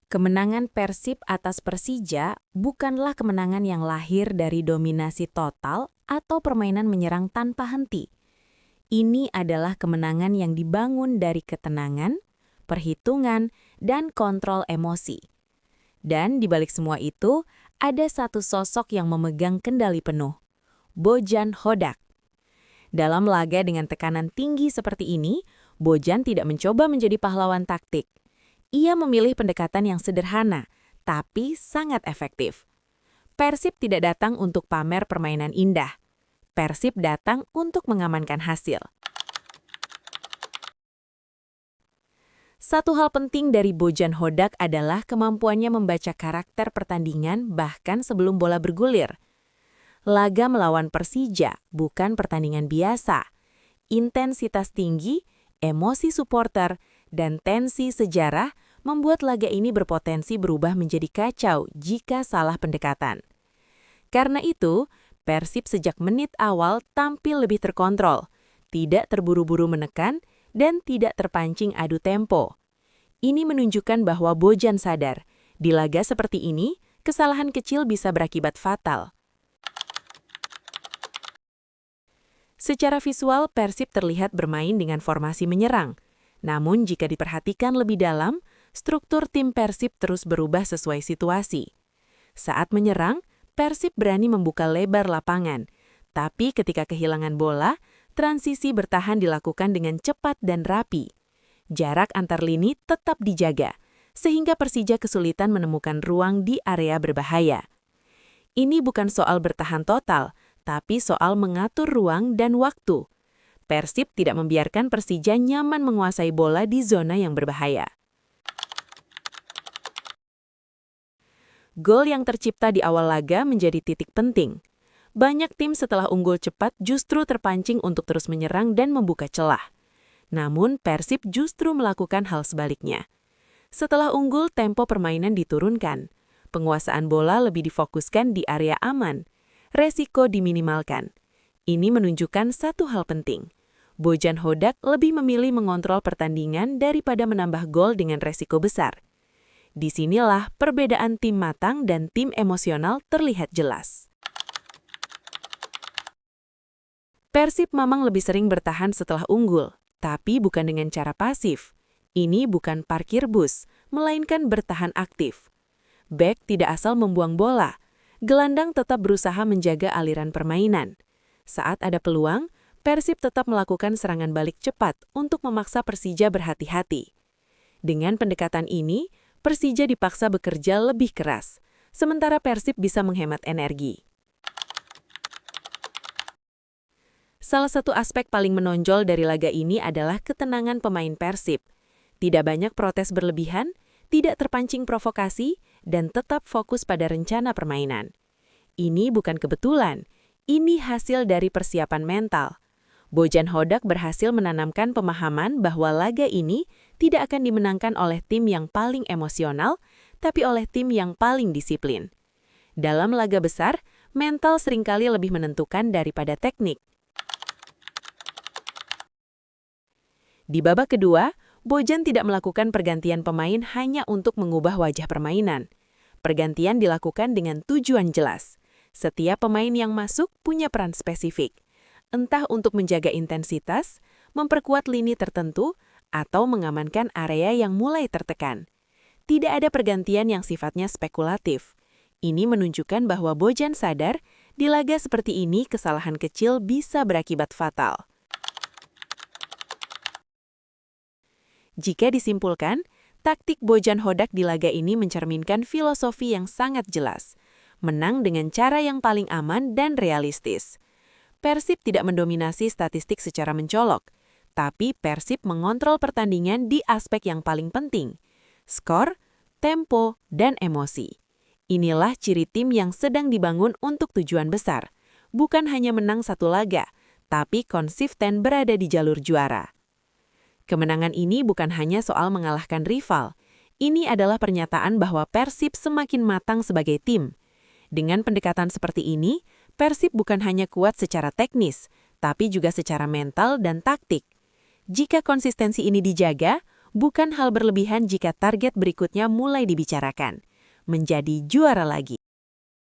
Kemenangan Persib atas Persija bukanlah kemenangan yang lahir dari dominasi total atau permainan menyerang tanpa henti. Ini adalah kemenangan yang dibangun dari ketenangan, perhitungan, dan kontrol emosi. Dan di balik semua itu, ada satu sosok yang memegang kendali penuh, Bojan Hodak. Dalam laga dengan tekanan tinggi seperti ini, Bojan tidak mencoba menjadi pahlawan taktik. Ia memilih pendekatan yang sederhana, tapi sangat efektif. Persib tidak datang untuk pamer permainan indah. Persib datang untuk mengamankan hasil. Satu hal penting dari Bojan Hodak adalah kemampuannya membaca karakter pertandingan bahkan sebelum bola bergulir. Laga melawan Persija bukan pertandingan biasa. Intensitas tinggi, emosi supporter, dan tensi sejarah membuat laga ini berpotensi berubah menjadi kacau jika salah pendekatan. Karena itu, Persib sejak menit awal tampil lebih terkontrol, tidak terburu-buru menekan, dan tidak terpancing adu tempo. Ini menunjukkan bahwa Bojan sadar, di laga seperti ini, kesalahan kecil bisa berakibat fatal. Secara visual, Persib terlihat bermain dengan formasi menyerang. Namun jika diperhatikan lebih dalam, struktur tim Persib terus berubah sesuai situasi. Saat menyerang, Persib berani membuka lebar lapangan. Tapi ketika kehilangan bola, transisi bertahan dilakukan dengan cepat dan rapi. Jarak antar lini tetap dijaga, sehingga Persija kesulitan menemukan ruang di area berbahaya. Ini bukan soal bertahan total, tapi soal mengatur ruang dan waktu. Persib tidak membiarkan Persija nyaman menguasai bola di zona yang berbahaya. Gol yang tercipta di awal laga menjadi titik penting. Banyak tim setelah unggul cepat justru terpancing untuk terus menyerang dan membuka celah. Namun Persib justru melakukan hal sebaliknya. Setelah unggul, tempo permainan diturunkan. Penguasaan bola lebih difokuskan di area aman. Resiko diminimalkan. Ini menunjukkan satu hal penting. Bojan Hodak lebih memilih mengontrol pertandingan daripada menambah gol dengan resiko besar. Disinilah perbedaan tim matang dan tim emosional terlihat jelas. Persib memang lebih sering bertahan setelah unggul, tapi bukan dengan cara pasif. Ini bukan parkir bus, melainkan bertahan aktif. Bek tidak asal membuang bola. Gelandang tetap berusaha menjaga aliran permainan. Saat ada peluang, Persib tetap melakukan serangan balik cepat untuk memaksa Persija berhati-hati. Dengan pendekatan ini, Persija dipaksa bekerja lebih keras, sementara Persib bisa menghemat energi. Salah satu aspek paling menonjol dari laga ini adalah ketenangan pemain Persib. Tidak banyak protes berlebihan, tidak terpancing provokasi, dan tetap fokus pada rencana permainan. Ini bukan kebetulan, ini hasil dari persiapan mental. Bojan Hodak berhasil menanamkan pemahaman bahwa laga ini tidak akan dimenangkan oleh tim yang paling emosional, tapi oleh tim yang paling disiplin. Dalam laga besar, mental seringkali lebih menentukan daripada teknik. Di babak kedua, Bojan tidak melakukan pergantian pemain hanya untuk mengubah wajah permainan. Pergantian dilakukan dengan tujuan jelas. Setiap pemain yang masuk punya peran spesifik. Entah untuk menjaga intensitas, memperkuat lini tertentu, atau mengamankan area yang mulai tertekan. Tidak ada pergantian yang sifatnya spekulatif. Ini menunjukkan bahwa Bojan sadar, di laga seperti ini kesalahan kecil bisa berakibat fatal. Jika disimpulkan, taktik Bojan Hodak di laga ini mencerminkan filosofi yang sangat jelas. Menang dengan cara yang paling aman dan realistis. Persib tidak mendominasi statistik secara mencolok, tapi Persib mengontrol pertandingan di aspek yang paling penting, skor, tempo, dan emosi. Inilah ciri tim yang sedang dibangun untuk tujuan besar, bukan hanya menang satu laga, tapi konsisten berada di jalur juara. Kemenangan ini bukan hanya soal mengalahkan rival, ini adalah pernyataan bahwa Persib semakin matang sebagai tim. Dengan pendekatan seperti ini, Persib bukan hanya kuat secara teknis, tapi juga secara mental dan taktik. Jika konsistensi ini dijaga, Bukan hal berlebihan jika target berikutnya mulai dibicarakan. Menjadi juara lagi.